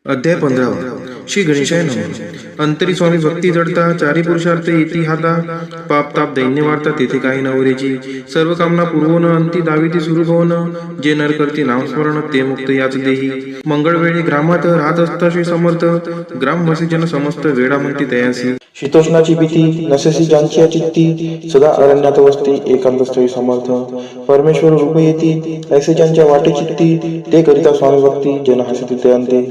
अध्याय 15 श्री गणेशाय नमः. अंतरी स्वामी भक्ती जडता चारी पुरुषार्थ येती हाता, पाप ताप दैन्य वार्ता तेथे काही नवरेची, सर्व कामना पूर्वोन अंती दाविती सुरू भवन, जे नर करती नामस्मरण ते मुक्त याच देही. मंगळवेळी ग्रामात राहत असता श्री समर्थ, ग्रामवासी जन समस्त वेळा म्हणती तयासी. शीतोष्णाची भीती नसेसी ज्यांची चित्ती, सदा अरण्यात वसती एकांत स्थळी समर्थ. परमेश्वर रूप येती ऐसे ज्यांच्या वाटे चित्ती, ते करिता स्वामी भक्ती जन हसती ते अंते.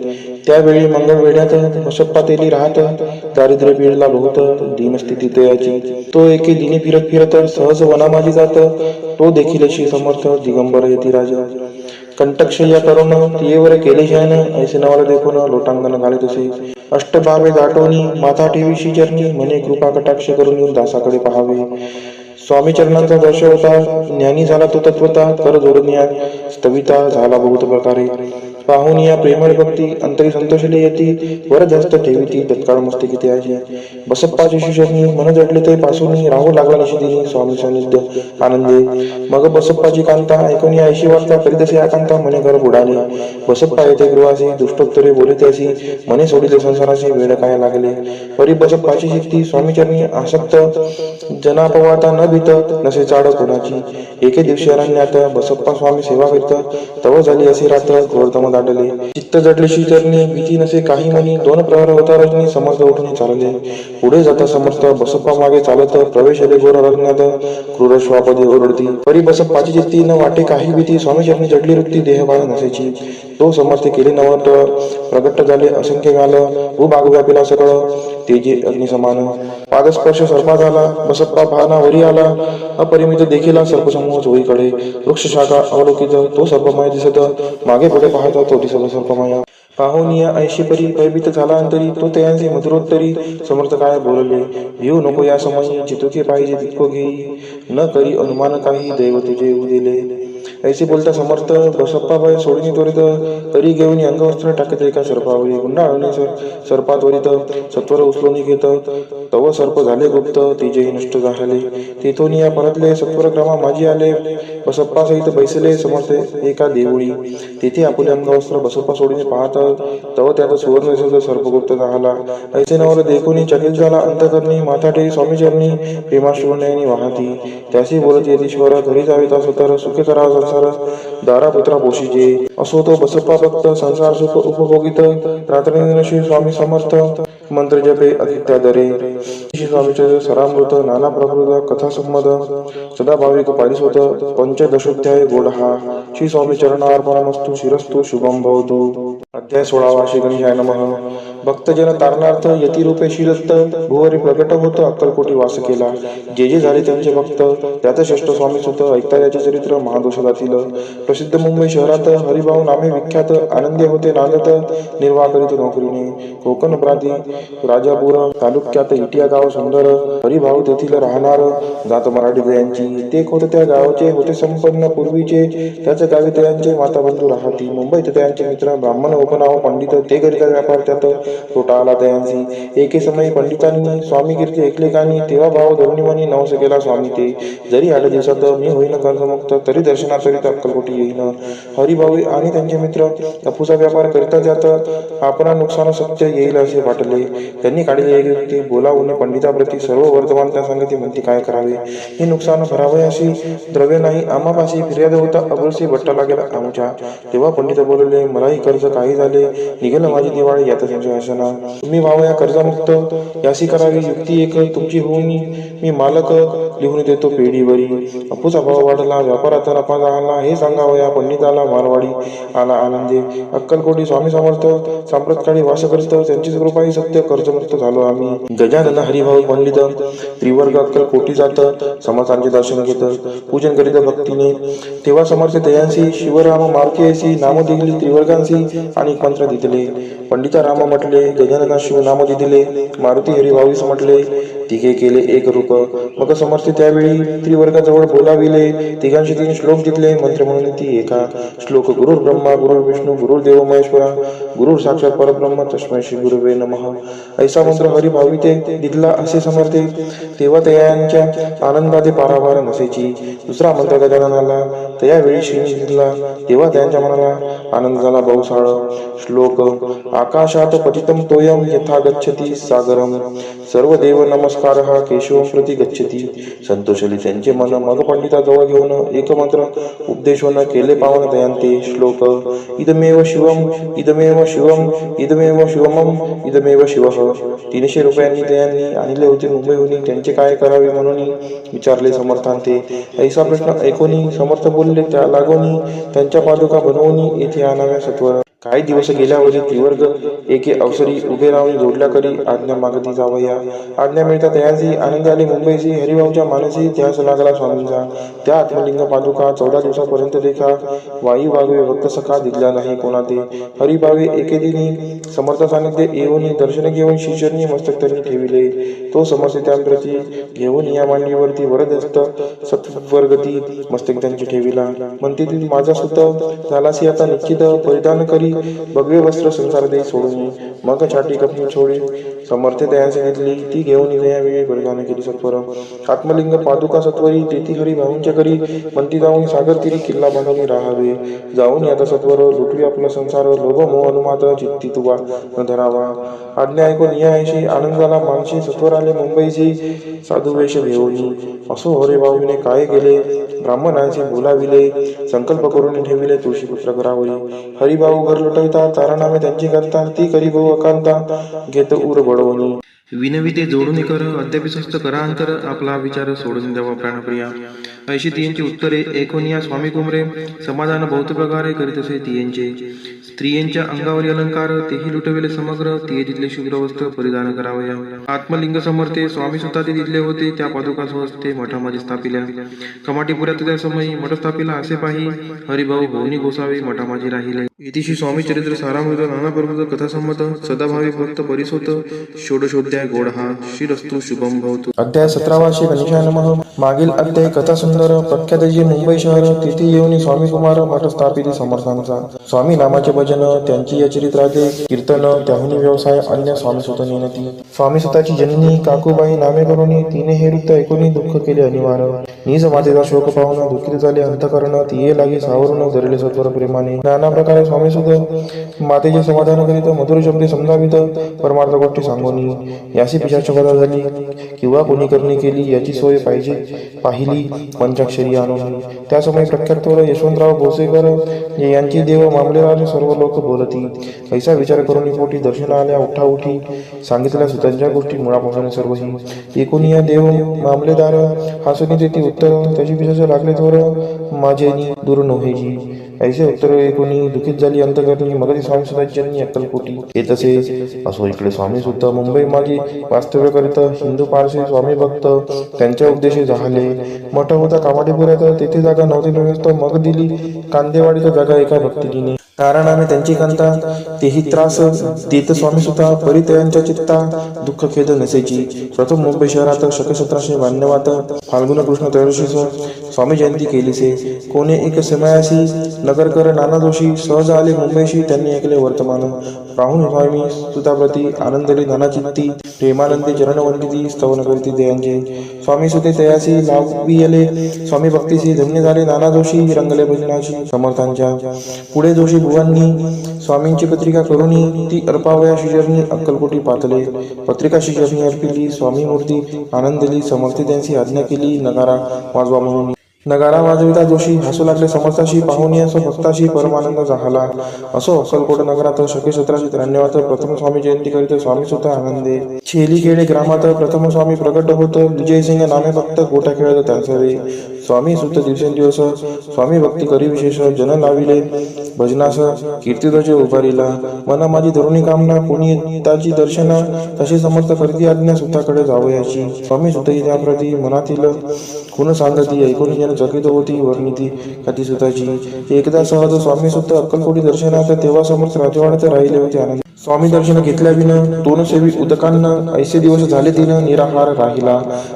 त्यावेळी मंगळ वेढ्यात बसप्पा तेली राहत, दारिद्र्य पीडला बहुत दीनस्थिती तयाची. तो एके दिनी फिरत फिरत सहज वनामाजी जात, तो देखील श्री समर्थ दिगंबर येती राजा. कंटकशय्या करून तियेवर केले शयन, ऐसे नवल देखून लोटांगण घाले तसे. अष्टभावे दाटोनी माथा ठेवीशी चरणी, म्हणे कृपा कटाक्ष करून दासाकडे पहावे. स्वामी चरणांचा दर्श होता, ज्ञानी झाला तो तत्वता, कर जोडनिया स्तविता झाला बहुत प्रकारे. पाहून या प्रेमळ भक्ती अंतरी संतोषले येती, वर जास्त ठेविती तत्काळ मस्तिकी त्याची. बसप्पाची शिशरणी मन जडले ते पासून, राहू लागला निशिदिनी स्वामी सानिध्य आनंदे. मग बसप्पाची कांता ऐकून ऐशी वार्ता करीतसे आकांता, म्हणे घर बुडाले. बसप्पा येथे गृहासी दुष्टोत्तरे बोलते असी, म्हणे सोडिले संसाराशी वेळ काय लागले. परी बसप्पाची शिक्ती स्वामी चरणी आसक्त, जनापवाता न भीत नसे चाड कोणाची. एके दिवशी अरण्यात बसप्पा स्वामी सेवा करीत, तव झाली असे रात घोरतम दाटले. चित्त जडले चरणी भीती नसे काही म्हणी, दोन प्रहर होता रजनी समर्थ उठून चालले. पुढे जाता समर्थ बसप्पा मागे चालत, प्रवेश आले घोर अरण्यात क्रूर श्वापदे ओरडती. परी बसप्पाची चित्ती न वाटे काही भीती, स्वामी चरणी जडली वृत्ती देहबाळ नसेची. तो समर्थ केले नवट प्रगट झाले असंख्य गाल, भूभाग व्यापिला सकळ तेजे अग्नि समान. पादस्पर्श सर्पा झाला बसप्पा पाहना वरी आला, अपरिमित देखीला सर्पसमूह चोळीकडे. वृक्ष शाखा अवलोकित तो सर्पमय दिसत, मागे पुढे पाहता तो दिसत सर्पमय. पाहुनिया ऐशी परी भयभीत झाला अंतरी, तो तयांचे मधुरोत्तरी समर्थ काय बोलले. भिऊ नको या समयी जितुके पाहिजे तितको घेई, न करी अनुमान काही दैव तुझे येऊ दिले. ऐसे बोलता समर्थ बसप्पा भय सोडणी त्वरित, तरी घेऊन अंगवस्त्र टाकत एका सर्पावरी. गुंडाळणे सर्पात्वरित सत्वर उचलून घेत, तव सर्प झाले गुप्त तेजेही नष्ट झाले. तेथून या परतले सत्वर क्रमा माझी आले, बसप्पा सहित बैसले समर्थ एका देवळी. तेथे आपुले अंगवस्त्र बसप्पा सोडीने पाहत, तव त्यात सुवर्ण सर्प गुप्त झाला. ऐसे नवल देखून चकित झाला अंतकरणी, माथा ठेवी स्वामी चरणी प्रेमाश्रुनयनी वाहती. त्याशी बोलत येतीश्वर घरी जाविता सुतर, सुखे करा संसार दारा पुत्रा पोषीचे. असो तो बसप्पा भक्त संसार सुख उपभोगित, रात्रंदिन श्री स्वामी समर्थ मंत्र जपे अतित्या दरे. श्री स्वामीचे सरामृत नाना प्रकृत कथा संमद, सदा भाविक पारिसोत पंचदशोध्याय गोड हा. श्री स्वामी चरणार्पणमस्तु शिरस्तु शुभम भवतु. अध्याय 16 श्री गणेशाय नमः. भक्तजन तारणार्थ यतिरूपे शिरस्त, भुवरी प्रगट होत अक्कलकोटी वास केला. जे जे झाले त्यांचे भक्त त्यात श्रेष्ठ स्वामी सुत, ऐकता याचे चरित्र महादोष जातील. प्रसिद्ध मुंबई शहरात हरिभाऊ नामे विख्यात, आनंदी होते नांदत निर्वाह करीत नोकरीने. कोकण प्रांती राजापूर तालुक्यात इटिया गाव सुंदर, हरिभाऊ तेथील राहणार जात मराठी दयांची. ते खोत त्या गावाचे होते संपन्न पूर्वीचे, त्याच गावी त्यांचे माता बंधू राहती. मुंबईत त्यांचे मित्र ब्राह्मण उपनाव पंडित, ते करिता व्यापार त्यात तोटा आला त्यांची. एके समयी पंडितांनी स्वामी कीर्ती ऐकले कानी, तेव्हा भाव धरुणीमनी नवस केला स्वामी ते. जरी 8 दिवसात मी होईन कर्जमुक्त, तरी दर्शनाकरिता अक्कलकोटी येईन. हरिभाऊ आणि त्यांचे मित्र अफूचा व्यापार करिता जात, आपणा नुकसान सत्य येईल असे वाटले. त्यांनी काढले एक युक्ती, बोलावून पंडिताप्रती सर्व वर्तमान त्या संगती म्हणती काय करावे. हे नुकसान भरावयाशी द्रव्य नाही आम्हापाशी, फिर्याद होता अबरसी भट्टा लागेल आमच्या. तेव्हा पंडित बोलले, मलाही कर्ज काही झाले, निघेल माझी दिवाळी यात त्यांच्या हसना. तुम्ही भाव या कर्जमुक्त, याशी करावी युक्ती एक तुमची होऊन मी मालक लिहून देतो पेढीवरी. अपूचा भाव वाढला, व्यापाराचा नफा झाला, हे सांगावं या पंडिताला. मारवाडी आला आनंदे, अक्कलकोटी स्वामी समर्थ सांप्रतकाळी वास करीत, त्यांचीच कृपाही सत्य कर्जमुक्त झालो आम्ही. गजानन हरिभाऊ पंडित त्रिवर्ग अक्कलकोटी जात, समर्थांचे दर्शन घेत पूजन करीत भक्तीने. तेव्हा समर्थ दयांसी शिवराम मार्केसी नाम दिली त्रिवर्गांसी, आणि मंत्र दिले. पंडिता राम म्हटले, गजानना शिव नाम दिले, मारुती हरिभाऊस म्हटले. तिघे केले एक रूप. मग समर्थ त्यावेळी त्रिवर्गाजवळ बोलाविले, तिघांशी 3 श्लोक जिंकले. मंत्र म्हणून ती एका श्लोक: गुरुर् ब्रह्मा गुरुर्विष्णू गुरुर्देव महेश्वरा गुरुर साक्षात परब्रह्म तस्मै श्री गुरुवे नमः. ऐसा मंत्र हरिभाविते दिला असे समर्थे. तेव्हा तयांच्या आनंदाते पारावार नसेची. दुसरा मंत्र गजाननाला त्यावेळी श्री दिला. तेव्हा त्यांच्या मनाला आनंद झाला बहुसाळ. श्लोक: आकाशात पतितं तोयं यथा गच्छति सागरम सर्व देव नमस्कारः केशवं प्रति गच्छति. संतोषली त्यांचे मन. मग पंडिताजवळ घेऊन एक मंत्र उपदेशून केले पावन दयांते. श्लोक: इदमेव शिवम इदमेव शिवम इदमेव शिवमम इदमेव शिवः. 300 रुपयांनी त्यांनी आणले होते मुंबईहून. त्यांचे काय करावे म्हणून विचारले समर्थांते. ऐसा प्रश्न ऐकून समर्थ बोलले, त्या लागून त्यांच्या पादुका बनवून येथे आणाव्या सत्वर. काही दिवस गेल्यावरी त्रिवर्ग एके अवसरी उभे राहून जोडल्या करी आज्ञा मागती जावया. आज्ञा मिळता तयांची आनंद आली मुंबईची. हरिभाऊच्या मानसी ध्यास लागला स्वामींचा. त्या आत्मलिंग पादुका 14 दिवसापर्यंत देखा वायू वागवे भक्त सखा दिसला नाही कोणा ते. हरिभावे एके दिनी समर्थ सानिध्य येऊन दर्शन घेऊन शिष्यांनी मस्तक त्यांनी ठेविले. तो समर्थ त्यांप्रती घेऊन या मांडीवरती वरदस्त सत्वर्गती मस्तक त्यांची ठेविला. म्हणते ती माझा सुत झालासी आता निश्चित परिधान करी भगवे वस्त्र संसार दे सोडून. मग छाटी कपनी छोडी समर्थ तयांची घेतली. ती घेऊन वेळी परिधान केली सत्वर. आत्मलिंग पादुका सत्वरी तेथी हरिभाऊंच्या करी. म्हणती जाऊन सागर तिरी किल्ला बांधून राहावे. जाऊन आता सत्वर लुटवी आपला संसार. लोभ मोह अनुमात चित्ती तुवा न धरावा. आज्ञा ऐकून या ऐशी आनंद झाला मानशी. सत्वर आले मुंबईची साधू वेश घेऊन. असो हरिभाऊने काय केले ब्राह्मणांचे बोलाविले. संकल्प करून ठेविले तुळशीपुत्र घरावरी. हरिभाऊ घर लुटविता तारानामे त्यांची करता. ती करी भाऊ अकांता घेत उर बडवणी. विनवी ते जोडून कर अद्याप स्वस्त करा अंतर. आपला विचार सोडून द्यावा प्राणप्रिया. ऐशी तियांची उत्तरे ऐकून या स्वामी कुमरे. समाधान बहुत प्रकारे करीत असे तियांचे. स्त्रियांच्या अंगावरील अलंकार तेही लुटविले समग्र. तिये तिथले शुभ्र वस्त्र परिधान करावया. आत्मलिंग समर्थे स्वामी सुद्धा ते तिथले होते. त्या पादुका स्वस्ते मठामध्ये स्थापिल्या. कमाटीपुऱ्यात त्या समयी मठ स्थापिला असे पाही. हरिभाऊ भवनी गोसावे मठामाजी राहिले. इतिशी स्वामी चरित्र सारामृत नाना प्रभुत कथासंमत सदाभावी भक्त परिसोत षोडशोध्याय गोड हा. श्रीरस्तु शुभम भवतु. अध्याय 17 श्री गणेशाय नमः. मागील अध्याय कथा सुंदर. प्रख्यात जे मुंबई शहर तेथे येऊन स्वामी कुमार मठ स्थापित समर्थांचा. स्वामी नामाचे भजन त्यांची या चरित्राचे कीर्तन त्याहुनी व्यवसाय अन्य स्वामी सुत नेनती. स्वामी सुताची जननी काकूबाई नामे करून तिने हे वृत्त ऐकून दुःख केले अनिवार. निज मातेचा शोक पाहून दुःखित झाले अंतकरण. तिये लागे सावरून धरले सत्वर प्रेमाने. नाना प्रकारे स्वामी सुत मातेचे समाधान करीत मधुर शब्दे समजावित परमार्थ गोष्टी सांगून. याची पिशाचकथा झाली किंवा कोणी करणी केली याची सोय पाहिजे पाहिली पंचाक्षरी आणून. त्या समय प्रख्यात यशवंतराव भोसेकर यांची देव मामलेदार सर्व लोक बोलती. ऐसा विचार करून पोटी दर्शन आल्या उठाउठी सांगितल्या सुतांच्या गोष्टी मुळापासून सर्वही. एकूण या देव मामलेदार हासुनी तेथे उत्तर त्याची पिशाच लागले थोर माझेनी दूर नव्हेजी. ऐसे उत्तर ऐकून दुखित झाली अंतकरणी. मग स्वामी सुतांची अक्कलकोटी येत असे. असो इकडे स्वामी सुद्धा मुंबई माझी वास्तव्य करीत हिंदू पारसी स्वामी भक्त त्यांच्या उपदेशी झाले. मठ होता कामाडीपुऱ्यात तेथे जागा नव्हती व्यवस्था. मग दिली कांदेवाडीत जागा एका भक्तिकीने. तारानामे त्यांची कांता तेही त्रास देत स्वामी सुद्धा परितयांच्या चित्ता दुःख खेद नसेची. प्रथम मुंबई शहरात शक 1792 फाल्गुन कृष्ण त्रयोदशीस स्वामी जयंती केलीसे. कोणे एक समयासी नगरकर नाना जोशी सहज आले मुंबईशी. त्यांनी ऐकले वर्तमान. राहून स्वामी सुताप्रती आनंदली नाना चित्ती प्रेमानंदी चरणवंदिती स्तवन करती दयांचे. स्वामी सुते तयासी लाविले स्वामी भक्तीसी धन्य झाले नाना जोशी. रंगले भजनाशी समर्थांच्या पुढे जोशी बुवांनी स्वामींची पत्रिका करून ती अर्पावया शिजरणी अक्कलकोटी पातले. पत्रिका शिजरणी अर्पिली स्वामी मूर्ती आनंदली. समर्थ त्यांची आज्ञा केली नगारा वाजवा म्हणून. नगारा वाजविता जोशी हसू लागले समर्थाशी. पाहुणी असो भक्ताशी परमानंद झाला. असो अक्कलकोट नगरात शके 1793 प्रथम स्वामी जयंती करीत स्वामी सुद्धा आनंदे. छेलीखेडे ग्रामात प्रथम स्वामी प्रगट होत. विजयसिंग नामे भक्त गोटा खेळत त्यांचे. स्वामी सुत दिवसेंदिवस स्वामी भक्ती करी विशेष. जन लाविले भजनास कीर्तिध्वज उभारिला. मना माझी धरुणी कामना कोणी ताची दर्शना. तशी समर्थ करती आज्ञा सुताकडे जावयाची. स्वामी सुतही त्याप्रती मनातील खुन सांगती. ऐकून जन चकित होती वर्णिती कथी सुताची. एकदा सहज स्वामी सुत अक्कलकोटी दर्शनात तेव्हा समर्थ राजवाड्यात राहिले होते आनंद. स्वामी दर्शन घेतल्याविन तोन सेवी उदकांना ऐसे दिवस झाले तिन निराहार राहिला.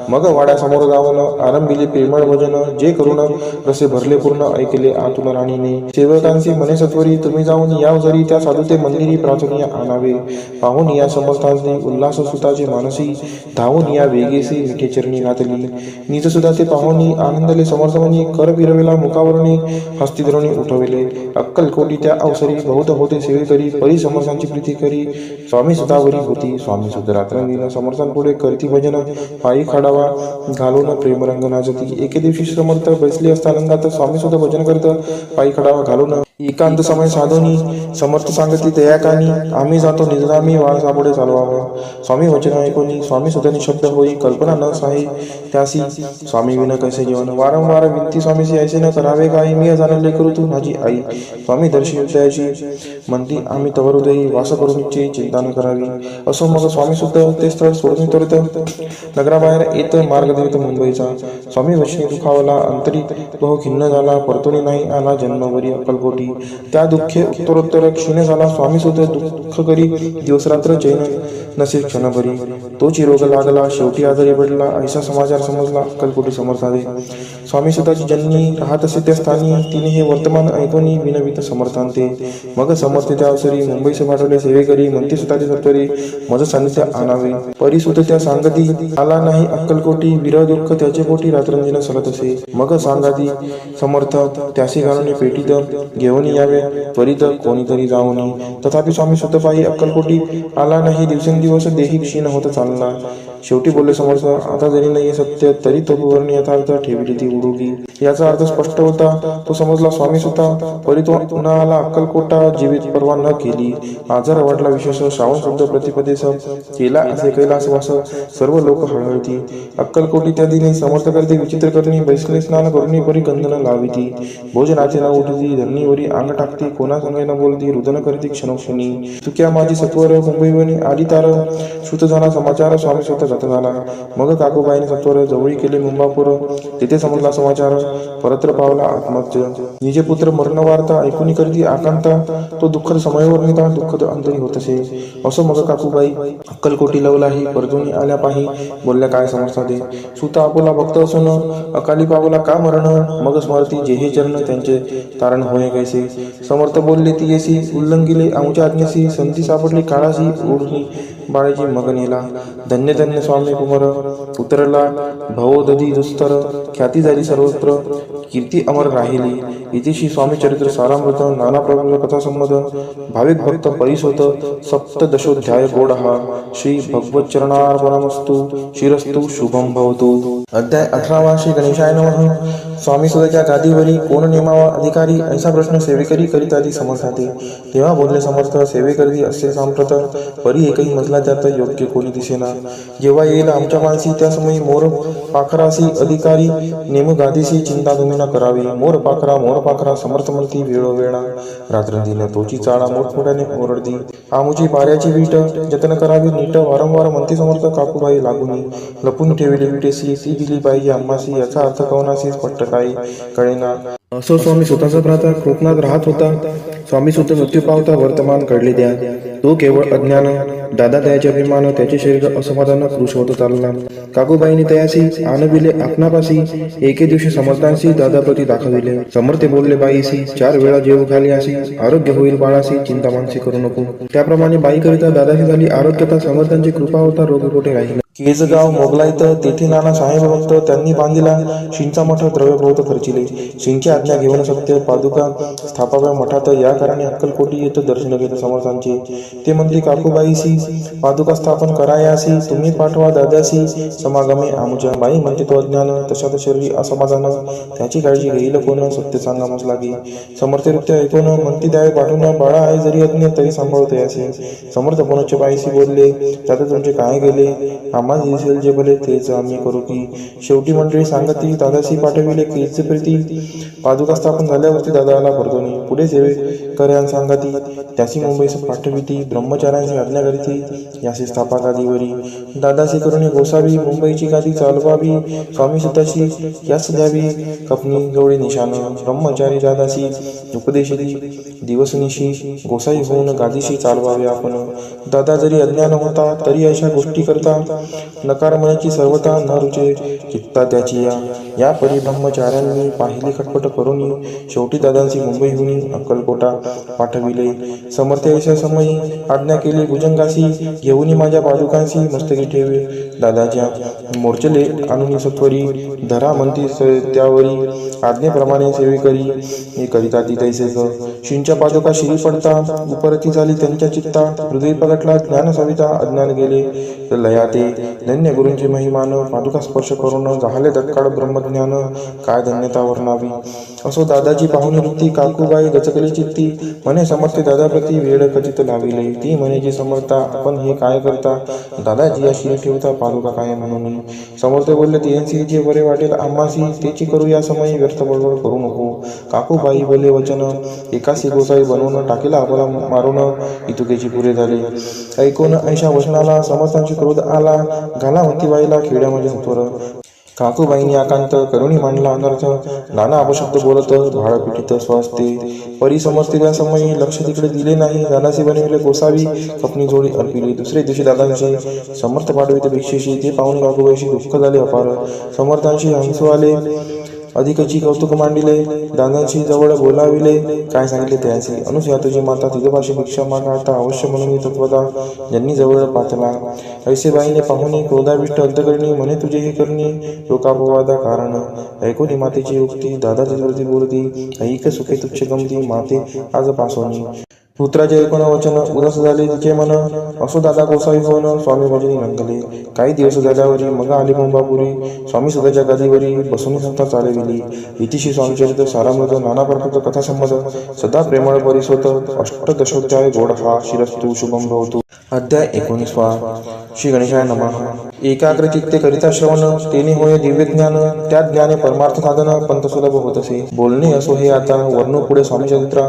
मग वाड्यासमोर जाऊन आरंभिले प्रेमळ भजन, जे करून रसे भरले पूर्ण ऐकले आतून राणीने. सेवकांचे मने सत्वरी, तुम्ही जाऊन याव जरी त्या साधुते मंदिरी प्राचुर्य आणावे. पाहून या समर्थांचे उल्हास सुताचे मानसी, धावून या वेगेसी मिठे चरणी घातली. निज सुद्धा ते पाहुनी आनंदले समर्थवनी, कर फिरविला मुखावरणी हस्ती धरुणी उठविले. अक्कलकोटी त्या अवसरी बहुत होते सेवे करी, परी समर्थांची प्रीती करी स्वामी सुतावरी होती. स्वामी सुत रात्रंदिन समर्थांपुढे करती भजन, पायी खडावा घालून प्रेमरंग नाचती. एके दिवशी समर्थ बसले असता आनंदात, स्वामी सुद्धा भजन करत पायी खडावा घालून एकांत समय साधोनी. समर्थ सांगती तयाकानी, आम्ही जातो निजधामी वाळ सापुढे चालवावा. स्वामी वचन ऐकोनी स्वामी सुधानी शब्द होई, कल्पना न साही त्यासी स्वामी विन कैसे जीवन. वारंवार विनती स्वामीसी ऐसे न करावे काही, मी जाणले करू तू माझी आई. स्वामी दर्शी हृदयाची म्हणती, आम्ही तवर उदयी वास करून इच्छे चिंता न करावी. असो मग स्वामी सुद्धा ते स्थळ सोडून त्वरित नगराबाहेर येत मार्ग देत मुंबईचा. स्वामी वचनी दुखावला अंतरी बहु खिन्न झाला, परतुनी नाही आला जन्मभरी अक्कलकोटी. त्या दुःखे उत्तरोत्तर क्षीण झाला. स्वामी सुद्धा दुःख करी दिवसरात्र चैन नसे क्षणभरी. तोची रोग लागला शेवटी आजारी पडला, ऐसा समाचार समजला अक्कलकोटी समर्थादे. स्वामी सुताची जननी राहत असे त्या स्थानी, तिने हे वर्तमान ऐकूनी विनवित समर्थांते. मग समर्थ त्या अवसरी मुंबईस पाठवले सेवेकरी, म्हणते सुताचे सत्वरी मज सान्निध्य आणावे. परिसुत त्या सांगती, आला नाही अक्कलकोटी, विरह दुःख त्याचे पोटी रात्रंदिन सलत असे. मग सांगाती समर्थ त्यासी घालून पेटीत घेऊन यावे त्वरित कोणीतरी जाऊनी. तथापि स्वामी सुत पायी अक्कलकोटी आला नाही, दिवसेंदिवस देही क्षीण होत चालला. शेवटी बोलले समर्थ, आता जरी नाही सत्य तरी तो वर्णी यथार्थ ठेवली ती उडुगी. याचा अर्थ स्पष्ट होता, तो समजला स्वामी सुता. परी तो पुन्हा आला अक्कलकोटा, जीवित परवा न केली. आजार वाढला विशेष, श्रावण शुद्ध प्रतिपदेश केला असे कैलासवास. सर्व लोक हळहळती. अक्कलकोटी त्या दिनी समर्थ करते विचित्र करणी, बैसले स्नान करुणी परी गंधन लाविती. भोजनाचे न उठती, धरणीवरी अंग टाकती, कोणा संगे न बोलती, रुदन करती क्षणोक्षणी. चुक्या माझी सत्वर मुंबईवनी आली तार, श्रुत झाला समाचार स्वामी स्वतः गत झाला. मग काकूबाईने सत्वर जवळी केले मुंबापूर, तिथे समजला समाचार परत्र पावला आत्महत्य. निजे पुत्र मरण वार्ता ऐकून करती आकांता, तो दुःखद समयवर नेता दुःखद अंतरी होत असे. असो मग काकूबाई अक्कलकोटी लवलाही, परतुनी आल्या पाही बोलल्या काय समर्थादे. सुता आपुला भक्त असून अकाली पावला का मरण, मग स्मरती जेहे चरण त्यांचे तारण होय कैसे. समर्थ बोलले ती येसी, उल्लंघिले आमच्या आज्ञेसी, संधी सापडली काळासी ओढणी बाळाची मग नेला. धन्य धन्य स्वामी कुमार उतरला भवोदधी दुस्तर, ख्याती झाली सर्वत्र कीर्ती अमर राहिली. इतिशी स्वामी चरित्र सारामृत, नाना प्रबंध कथा संमत, भाविक भक्त परिसोत सप्तदशोध्याय गोड हा. श्री भगवत चरणार्पणमस्तु, शिरस्तु शुभम भवतु. अध्याय 18 श्री गणेशाय नमः. स्वामी सुदाच्या गादीवरी कोण नेमावा अधिकारी, ऐसा प्रश्न सेवेकरी करीत आधी समर्थाते. तेव्हा बोलले समर्थ, सेवेकरी असे सांप्रत, परी एकही मजला त्यात योग्य कोणी दिसेना. जेव्हा येईल आमच्या मानसी त्या समयी मोर पाखरासी अधिकारी, नेम गादीसी चिंता तुम्ही न करावी. मोर पाखरा समर्थ म्हणती वेळोवेळा, रात्रंदिन तोची चाळा मोठमोठ्याने ओरडती. आमुची पाऱ्याची वीट जतन करावी नीट, वारंवार म्हणते समर्थ काकूबाई लागूनी. लपून ठेवली विटेसी ती दिली पाहिजे आम्हासी, याचा अर्थ कवनासी स्पष्ट काही कळेना. असो स्वामी स्वतःचा भ्राता कोकणात राहत होता. स्वामी सुत मृत्यू पावता वर्तमान कळले द्या. तो केवळ अज्ञान, दादा दयाचे अभिमान, त्याचे शरीर असमाधान कृश होत चालला. काकूबाईने तयासी आणविले आपणापासी, एके दिवशी समर्थांशी दादाप्रती दाखविले. समर्थे बोलले बाईसी, 4 वेळा जेव खाली असी, आरोग्य होईल बाळासी, चिंता मानसी करू नको. त्याप्रमाणे बाईकरिता दादाची झाली आरोग्यता. समर्थांची कृपा होता रोग कोठे राहिला. केजगाव मोगलाईत तेथे नाना साहेब भक्त, त्यांनी बांधिला शिंचा मठ, द्रव्य बहुत खर्चिले. शिंची आज्ञा घेऊन सत्य पादुका स्थापाव्या मठात, या कारणे अक्कलकोटी येत दर्शन घेत समर्थांचे. ते म्हणते काकूबाईसी, पादुका स्थापन करायासी, तुम्ही पाठवा दादासी समागमे आमुच्या. बाई म्हणते तो अज्ञान, तशात शरीर असमाधान, त्याची काळजी घेईल कोण, सत्य सांगामच लागी. समर्थरित्य ऐकून म्हणती द्यावे पाठवून, बाळा आहे जरी अज्ञ तरी सांभाळते असे. समर्थ पुनश्च बाईसी बोलले, त्यात तुमचे काय गेले, आम्हाला दिसेल जे भले तेच आम्ही करू की. शेवटी मंडळी सांगती दादाशी पाठविले केच प्रीती. पादुका स्थापन झाल्यावरती दादाला परतोनी. पुढे सेवे कर्यान सांगती त्यासी मुंबईस पाठविती ब्रह्मचाऱ्यांची आज्ञा करीती यासी स्थापकादिवरी दादासी करुणी गोसावी मुंबईची गादी चालवावी स्वामी सुताची यास द्यावी कपनी जोडी निशान ब्रह्मचारी दादासी उपदेशिती दिवसनिशी गोसाई होऊन गादीशी चालवावे आपण दादा जरी अज्ञान होता तरी अशा गोष्टी करता नकार मनाची सर्वता न रुचे चित्ता त्याची या परी ब्रह्मचार्यांनी पाहिली खटपट करून शेवटी दादांची मुंबईहून अक्कलकोटा पाठविले समर्थ अशा समयी आज्ञा केली भुजंगासी घेऊन माझ्या पादुकांशी मस्तकी ठेवे दादाच्या मोर्चले आणून सत्वरी धरा म्हणती त्यावरी आज्ञेप्रमाणे सेवे करी करिता ती तैसे शिंच्या पादुका शिरी पडता उपरती झाली त्यांच्या चित्ता हृदय पगटला ज्ञान सविता अज्ञान गेले लयाते धन्य गुरूंचे महिमान पादुका स्पर्श करून झाले तत्काळ ब्रह्मज्ञान काय धन्यता वर्णावी असो दादाची पाहुणी वृत्ती काकूबाई गचकली चित्ती म्हणे समर्थ दादाप्रती वेळ खचित लाविले ती म्हणे जी समर्था आपण हे काय करता दादाजी या शिरी ठेवता पादुका काय म्हणून समर्थ बोलले तियांसी जे बरे वाटेल आम्हासी तेची करू या समयी व्यर्थ बडबड करू नको काकूबाई बोले वचन एकासी गोसाई बनवून टाकीला आपला मारून इतुकेची पुरे झाले ऐकून ऐशा वचनाला समर्थांची क्रोध आला घाला बाईला खेड्यामध्ये सत्वर काकूबाईंनी आकांत करुणी मांडला अनर्थ नाना अपशब्द बोलत भाळ पिटीत स्वस्ते परी समर्थिल्या समयी लक्ष तिकडे दिले नाही दादासी बनविले गोसावी कपनी जोडी अर्पिली दुसरे दिवशी दादांशी समर्थ पाठवित भिक्षेशी ते पाहून काकूबाईशी दुःख झाले अपार समर्थांशी हंसू आले अधिकची कौतुक मांडिले दादांशी जवळ बोलाविले काय सांगितले त्याची अनुसया तुझी माता तिजोबाशी भिक्षा मागाता अवश्य म्हणून तत्वता ज्यांनी जवळ पातला ऐसेबाईने पाहुणे क्रोधाविष्ट अंतकरणी म्हणे तुझे हे करणी लोकापवादा कारण ऐकून मातेची उक्ती दादाची वृत्ती बोलती ऐक सुखे तुच्छ गमती माते आज पासोनी पुत्राचे ऐकून वचन उदास झाले तिचे मन असो दादा गोसावी होऊन स्वामी भजनी नंदले काही दिवस झाल्यावरी मग आली मुंबापुरी स्वामी सुधाच्या गादीवरी बसून संस्था चालविली इतिशी स्वामीचरित्र सारामृत नाना प्रकारचा कथा संमत सदा प्रेमळ परिसोत अष्टदशोध्याय गोड हा शिरस्तु शुभम भवतु अध्याय 19 श्री गणेशाय नमः एकाग्र चित्ते करिता श्रवण तेने होय दिव्य ज्ञान त्या ज्ञाने परमार्थ साधन पंत सुलभ होत असे बोलणे असो हे आता वर्णू पुढे स्वामी चरित्र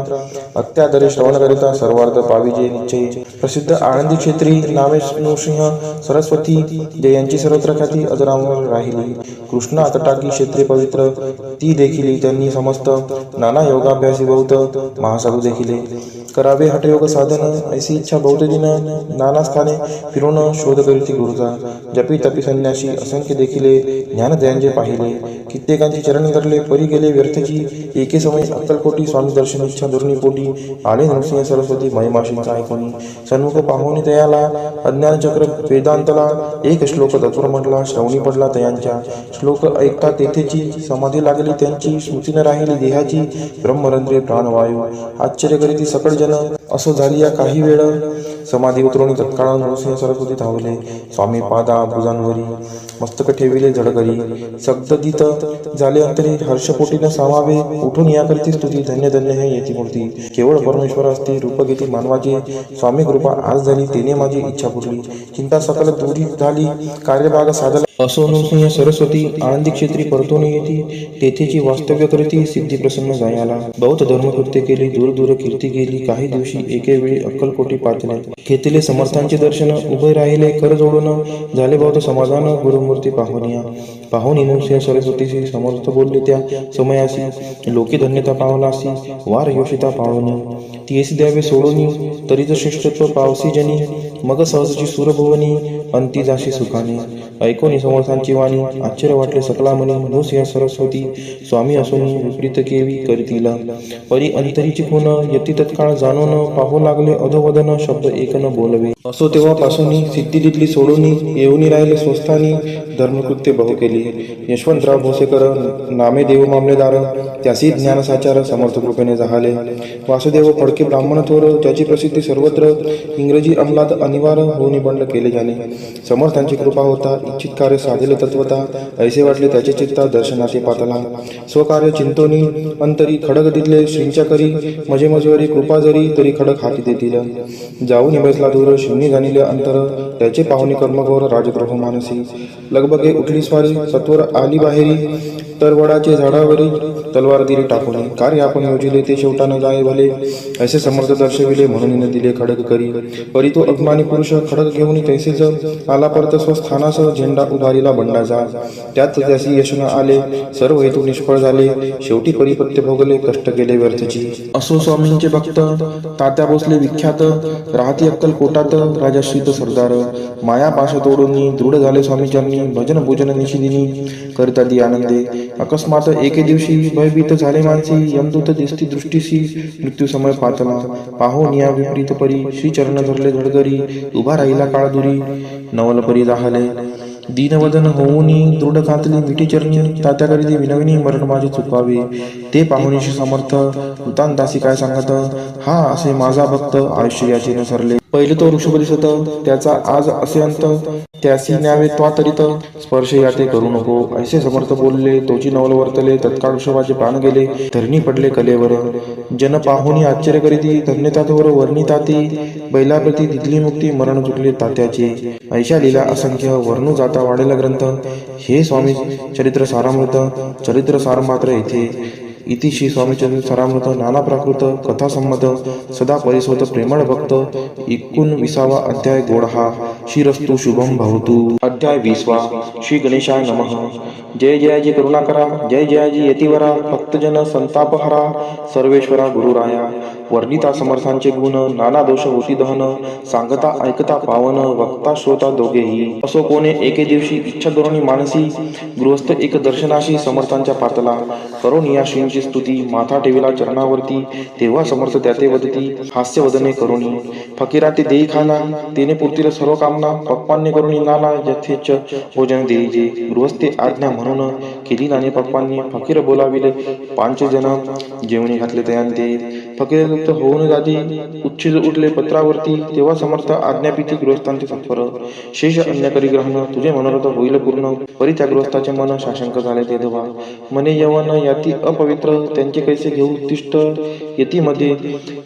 अत्यादरे श्रवण करिता सर्वार्थ पाविजे निश्चय प्रसिद्ध आनंदी क्षेत्री नामे नृसिंह सरस्वती जयांची सर्वत्र ख्याती अजरामर राहिली कृष्णा तटाकी क्षेत्रे पवित्र ती देखील त्यांनी समस्त नाना योगाभ्यासी बहुत महासाधू देखील करावे हठयोग साधन ऐसी इच्छा बहुत दिन नाना स्थाने फिरून शोध करीती गुरुचा जपी तपी संन्यासी असंख्य देखिले ज्ञानदयांचे पाहिले कित्येकांची चरण धरले परी गेले व्यर्थची एके समय अक्कलकोटी स्वामी दर्शन इच्छा धरुणी पोटी आले नृसिंह सरस्वती महिमाशींचा ऐकून सन्मुख पाहुणी तयाला अज्ञान चक्र वेदांतला एक श्लोक तत्वर म्हटला श्रवणी पडला तयांच्या श्लोक ऐकता तेथेची समाधी लागली त्यांची स्मृती न राहिली देहाची ब्रह्मरंध्रे प्राणवायू आश्चर्य करीती सकळ जन असो झाली या काही वेळ समाधी उतरवणी तत्काळ नृसिंह सरस्वती धावले स्वामी पादा भुजांवरी मस्तक ठेविले झडकरी सगदित झाले अंतरी हर्षपोटीने सामावे उठून याकरिती स्तुती धन्य धन्य हे येती मूर्ती केवळ परमेश्वर असते रूप घेती मानवाची स्वामी कृपा आज झाली तेने माझी इच्छा पुरली चिंता सकल दूरी झाली कार्यभाग साधला असो नृसिंह सरस्वती आनंदी क्षेत्री परतून येती तेथेची वास्तव्य करीती सिद्धी प्रसन्न जायाला बहुत धर्मकृत्य केली दूर दूर कीर्ती गेली काही दिवशी एके वेळी अक्कलकोटी पाचले घेतले समर्थांचे दर्शन उभे राहिले कर जोडून झाले बहुत समाधान गुरुमूर्ती पाहुणी नृसिंह सरस्वतीशी समर्थ बोलले त्या समयासी लोकी धन्यता पावलासी वार योषिता पावनी तीस द्यावे सोडूनी तरीच श्रेष्ठत्व पावसी जनी मग सहजची सुरभुवनी अंती जाशी सुखाने ऐकून समर्थांची वाणी आश्चर्य वाटले सकला मनी नृसिंह सरस्वती स्वामी असून विपरीत केवी करतीला परी अंतरीची खून यती तत्काळ जाणून पाहू लागले अधोवदन शब्द एक न बोलवे असो तेव्हापासून सिद्धी तिथली सोडून येऊनी राहिले स्वस्थानी धर्मकृत्य बहु केली यशवंतराव भोसेकर नामे देव मामलेदार त्यासी ज्ञान साचार समर्थ कृपेने झाले वासुदेव फडके ब्राह्मण थोर ज्याची प्रसिद्धी सर्वत्र इंग्रजी अंमलात अनिवार्य होऊन बंड केले जाणे समर्थांची कृपा होता इच्छित कार्य साधेल तत्वता ऐसे वाटले त्याचे चित्ता दर्शनाचे पातला स्वकार्य चिंतोनी अंतरी खडक दिले श्रींच्या करी मजे मजवरी कृपा जरी तरी खडक हाती देतील जाऊन बसला दूर शून्य जाणिले अंतर त्याचे पाहुणे कर्मघोर राजद्रोह मानसी लगबगे उठली स्वारी सत्वर आली बाहेरी तरवडाचे झाडावरी तलवार दिली टाकून कार्य आपण योजिले ते शेवटा न जाय भले असे समर्थ दर्शविले म्हणून न दिले खडक करी परी तो अभिमानी पुरुष खडक घेऊन तैसेच आला परत स्वस्थानास झेंडा उभारीला बंडाचा त्यात त्यासी यश न आले सर्व हेतू निष्फळ झाले शेवटी परिपत्य भोगले कष्ट केले व्यर्थची असो स्वामींचे भक्त तात्या भोसले विख्यात राहती अक्कल कोटात राजाश्रीत सरदार माया पाश तोडून दृढ झाले स्वामीचरणी भजन पूजन निशिदिनी करता दी आनंदे अकस्मात एके दिवशी भयभीत झाले मानसी यमदूत दिसती दृष्टीसी मृत्यू समय पातला पाहून या विपरीत परी श्री चरण धरले धडगरी उभा राहिला काळदुरी नवल परी जाहले दीनवदन होऊनी दृढ कातली मिठी चरणी तात्याकरिती विनविनी मरण माझे चुकावे ते पाहुणीशी समर्थ हुतान दासी काय सांगत हा असे माझा भक्त आयुष्य याचे न सरले पहिले तो वृषभ दिसत त्याचा आज असे अंत त्यासी न्यावे त्वातरित स्पर्श याते करू नको ऐसे समर्थ बोलले तोची नवल वर्तले तत्काळ वृषभाचे प्राण गेले धरणी पडले कलेवर जन पाहुनी आश्चर्य करीती धन्यतातवर वर्णिताती बैलाप्रती दिधली मुक्ती मरण चुकले तात्याचे ऐशा लीला असंख्य वर्णू जाता वाढेला ग्रंथ हे स्वामी चरित्र सारामृत चरित्र सार मात्र येथे इति श्री स्वामी चरित्र सारामृत नाना प्राकृत कथा संमत सदा परिसोत प्रेमळ भक्त 19 अध्याय गोडहा शिरस्तु शुभम भवतु अध्याय 20 श्री गणेशाय नमः जय जयाजी करुणाकरा जय जयाजी यतिवरा भक्तजन संतापहरा सर्वेश्वरा गुरुराया वर्णिता समर्थांचे गुण नाना दोष होती दहन सांगता ऐकता पावन वक्ता श्रोता दोघेही असो कोणे एके दिवशी इच्छा धोरणी मानसी गृहस्थ एक दर्शनाशी समर्थांच्या पातला करून या श्रींची स्तुती माथा ठेविला चरणावरती तेव्हा समर्थ त्याते वदती हास्य वदने करुणी फकीरा ते देई खाना तेने पुरतील सर्व कामना पक्वान्य करुणी नाना यथेच भोजन देईजे गृहस्थे आज्ञा म्हणून केली नाने पक्वान्य फकीर बोलाविले 5 जन जेवणी घातले तयांते फकीर होऊन जाती उच्छिज उठले पत्रावरती तेव्हा समर्थ आज्ञापिती गृहस्थांचे सत्वर शेष अन्यकरी ग्रहण तुझे मनोरथ होईल पूर्ण परी त्या गृहस्थाचे मन शाशंक झाले ते धवा मने यवन याती अपवित्र त्यांचे कैसे घेऊ उत्तिष्ट यतीमध्ये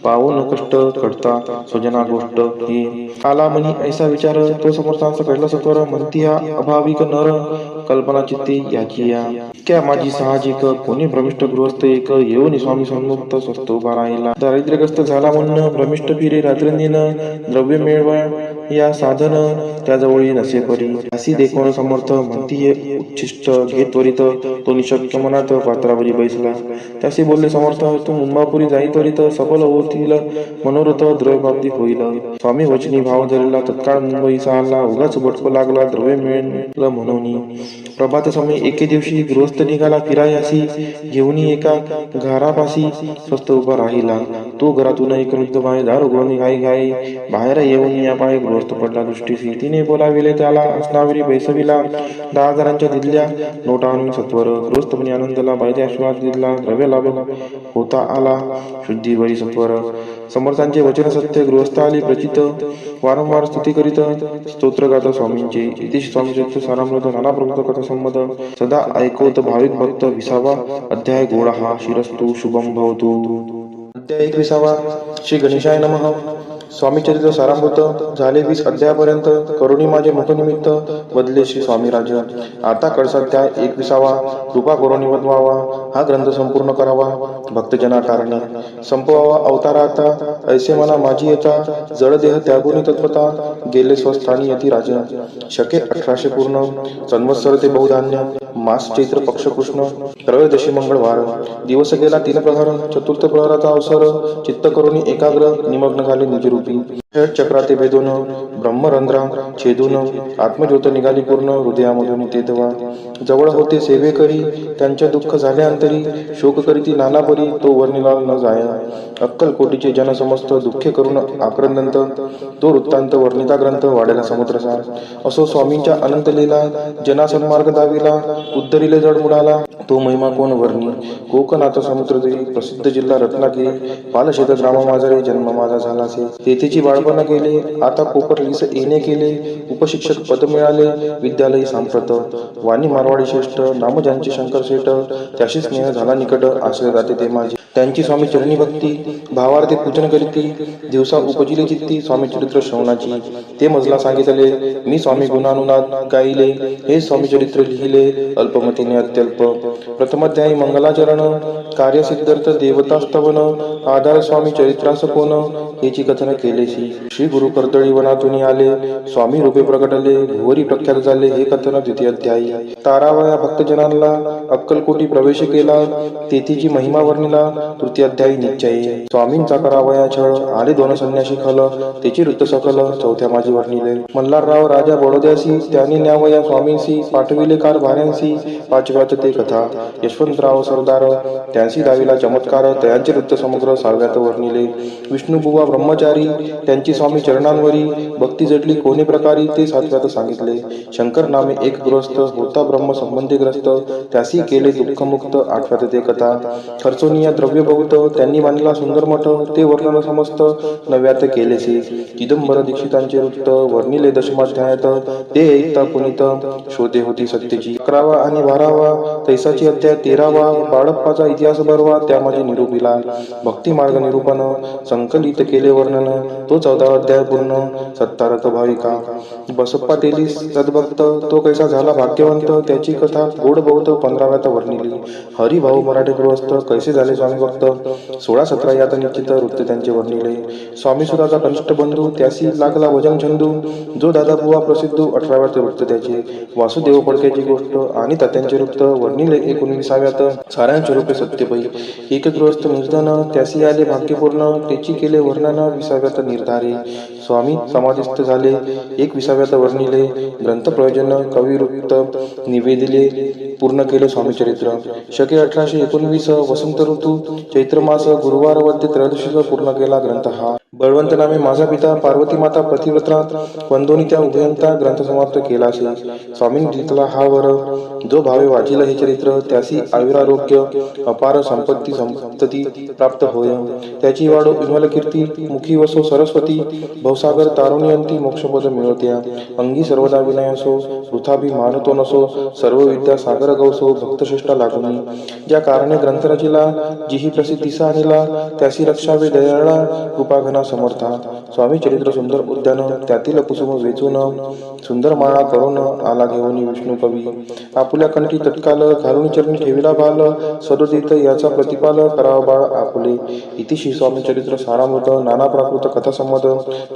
पावन कष्ट कडता स्वजना गोष्ट ही आला मनी ऐसा विचार तो समर्थांचा कळला सत्वर म्हणती हा अभाविक नर कल्पना चित्ती याची या क्या माझी साहजिक कोणी भ्रमिष्ठ गृहस्थ एक येऊन स्वामी सन्मुक्त स्वस्त उभा राहिला दारिद्र्यग्रस्त झाला म्हणून भ्रमिष्ठ फिरे रात्रंदिन द्रव्य मिळवा या साधन त्याजवळी नसे परी अशी देखून समर्थ म्हणती उच्छिष्ट घेत त्वरित तो निशक्य मनात पात्रावरी बैसला त्याशी बोलले समर्थ तू मुंबापुरी जाई त्वरित सफल होतील मनोरथ द्रव्यप्राप्ती होईल स्वामी वचनी भाव धरला तत्काळ मुंबईचा आला उगाच बटको लागला द्रव्य मिळेल म्हणून प्रभात समय एके दिवशी गृहस्थ निघाला फिरायासी घेऊन एका घरापाशी स्वस्त उभा राहिला तो घरातून एक वृद्ध बाई दार उघडून घाई घाई बाहेर येऊन या पाय गृहस्थ पडला दृष्टीसी तिने बोलाविले त्याला असनावरी बैसविला 10 जणांच्या दिल्या नोटा आणून सत्वर गृहस्थपणे आनंदला बाईच्या आशीर्वाद दिला द्रव्य लाभ होता आला शुद्धीवरी सत्वर समर्थांचे वचन सत्य गृहस्थ आली प्रचित वारंवार स्तुती करीत स्तोत्र गाता स्वामींचे इति स्वामी चरित्र सारामृत नाना प्रभुत कथा संमत सदा ऐकवत भाविक भक्त 20 अध्याय गोडहा शिरस्तु शुभम भवतु अध्याय 21 श्री गणेशाय नमः स्वामी चरित्र सारामृत झाले 20 अध्यायापर्यंत करुणी माझे मुखनिमित्त बदले श्री स्वामी राज आता कळसाध्याय 21 कृपा करुणी वदवावा हा ग्रंथ संपूर्ण करावा भक्तजना कारणे संपवावा अवताराता ऐसे मना माझी येता जडदेह त्यागुनी तत्वता गेले स्वस्थानी यती राज शके 1800 पूर्ण संवत्सर ते बहुधान्य मास चैत्र पक्ष कृष्ण त्रयोदशी मंगळवार दिवस गेला 3 प्रहर चतुर्थ प्रहराचा अवसर चित्त करुणी एकाग्र निमग्न झाले निजरूपी चक्राते भेदून ब्रह्मरंध्रा छेदून आत्मज्योत निघाली पूर्ण हृदयामधून ते धवा जवळ होते सेवे करी त्यांचे दुःख झाले अंतरी शोक करीती नाना परी तो वर्णिला न जाया अक्कल कोटीचे जन समस्त दुःखे करून आक्रंदंत तो वृत्तांत वर्णिता ग्रंथ वाढेला समुद्रसार असो स्वामींच्या अनंत लीला जना सन्मार्ग दाविला उद्धरिले जड मुडाला तो महिमा कोण वर्णी कोकणाचा समुद्र देवी प्रसिद्ध जिल्हा रत्नागिरी पालशेत ग्रामा माझे जन्म माझा झालासे तेथेची बाळपण केले आता कोकटलीस येणे केले उपशिक्षक पद मिळाले विद्यालयी सांप्रत वाणी मारवाडी श्रेष्ठ नाम ज्यांचे शंकर शेठ त्याशी स्नेह झाला निकट आश्रय जाते ते माझे त्यांची स्वामी चरणी भक्ती भावार्थी पूजन करीती दिवसा उपजिले चित्ती स्वामी चरित्र श्रवणाची ते मजला सांगितले मी स्वामी गुणानुनाद गाईले हे स्वामी चरित्र लिहिले अल्पमतीने अत्यल्प प्रथमाध्यायी मंगलाचरण, कार्यसिद्धार्थ देवतास्तवन, आधार स्वामी चरित्रास कोण, याची कथन केलेसी. श्री गुरु कर्दळी वनातून आले, स्वामी रूपे प्रकटले, भुवरी प्रख्यात झाले, हे कथन द्वितीय अध्यायी. तारावया भक्तजनांना अक्कलकोटी प्रवेश केला, तेथीची महिमा वर्णिला, तृतीय अध्यायी निश्चय. स्वामींचा करावया छळ, आले दोन संन्यासी खल, त्याची वृत्त सकल, चौथ्या माझी वर्णिले. मल्हारराव राजा बडोद्यासी, त्यांनी न्यावया स्वामींसी, पाठविले कारभाऱ्यांसी, पाचव्यात ते कथा. यशवंतराव सरदार, त्यांसी दाविला चमत्कार, त्यांचे वृत्त समुद्र, सहाव्यात वर्णिले. विष्णुबुवा ब्रह्मचारी, त्यांची स्वामी चरणांवरी, भक्ती जडली कोणी प्रकारी, ते सातव्यात सांगितले. शंकर नामे एक गृहस्थ, होता ब्रह्म संबंधी ग्रस्त, त्यासी केले दुःखमुक्त, आठव्यात ते कथा. खर्चोनिया द्रव्य बहुत, त्यांनी बांधला सुंदर मठ, ते वर्णन समस्त, नव्यात केलेसे. चिदंबर दीक्षितांचे वृत्त वर्णिले दशमाध्यायात, ते ऐकता पुनित, शोधे होती सत्यची. 11वा आणि 12वा तैसाची अध्याय 13वा, बाळप्पाचा इतिहास बरवा, त्यामध्ये निरूपिला. भक्ती मार्ग निरूपण, संकलित केले वर्णन, तो 14वा अध्याय पूर्ण. सत्तारथ भाविका, बसप्पा तेली सद्भक्त, तो कैसा झाला भाग्यवंत, त्याची कथा गोड बहुत 15व्यात वर्णिली. हरिभाऊ मराठे गृहस्थ, कैसे झाले स्वामी भक्त, 16-17 यात निश्चित वृत्त त्यांचे वर्णिले. स्वामी सुराचा कनिष्ठ बंधू, त्यासी लागला भजन छंदू, जो दादा बुवा प्रसिद्ध, 18व्यात वृत्त त्याचे. वासुदेव पडक्याची गोष्ट आणि तात्यांचे वृत्त वर्णिले 19व्यात. सारांश रूपे सत्यपै, एक गृहस्थ निर्धन, त्यासी आले भाग्यपूर्ण, त्याची केले वर्णन 20व्यात निर्धारे. स्वामी समाधिस्थ झाले 21व्यात वर्णिले. ग्रंथ प्रयोजन, कवी वृत्त निवेदिले, पूर्ण केले स्वामी चरित्र. शके 1819, वसंत ऋतू, चैत्र मास, गुरुवार वद्य त्रयोदशीचा पूर्ण केला ग्रंथ हा. बळवंत नामे माझा पिता, पार्वती माता पतिव्रता, वंदोनी त्या उभयंता, ग्रंथ समाप्त केला असे. स्वामींनी दिसला हा वर, जो भावे वाचिल हे चरित्र, त्यासी आयुरारोग्य, अपार संपत्ती प्राप्त होय. त्याची वाढो विमल कीर्ती, मुखी वसो सरस्वती, भवसागर तारुण्यंती, मोक्षपद मिळवत्या. अंगी सर्वदा विनय असो, वृथाभी मानतो नसो, सर्व विद्या सागर गवसो, भक्तश्रेष्ठा लागुनी. ज्या कारणे ग्रंथ रचिला, जिही प्रसिद्धीसा आणिला, त्यासी रक्षावे दयाळा, कृपाघना समर्था. स्वामी चरित्र सुंदर उद्यान, त्यातील कुसुम वेचून, सुंदर माळा करून आला घेऊन विष्णू कवी. आपुल्या कंठी तत्काल, घालून चरणी ठेविला भाल, सदोदित याचा प्रतिपाल, करावा बाळ आपुले. इति श्री स्वामी चरित्र सारामृत, नाना प्राकृत कथा संमत,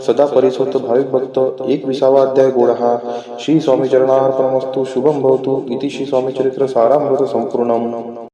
सदा परिसोत भाविक भक्त. 21वा अध्याय गोड हा. श्री स्वामी चरणार्पणमस्तु. शुभम भवतु. इति श्री स्वामी चरित्र सारामृत संपूर्णम.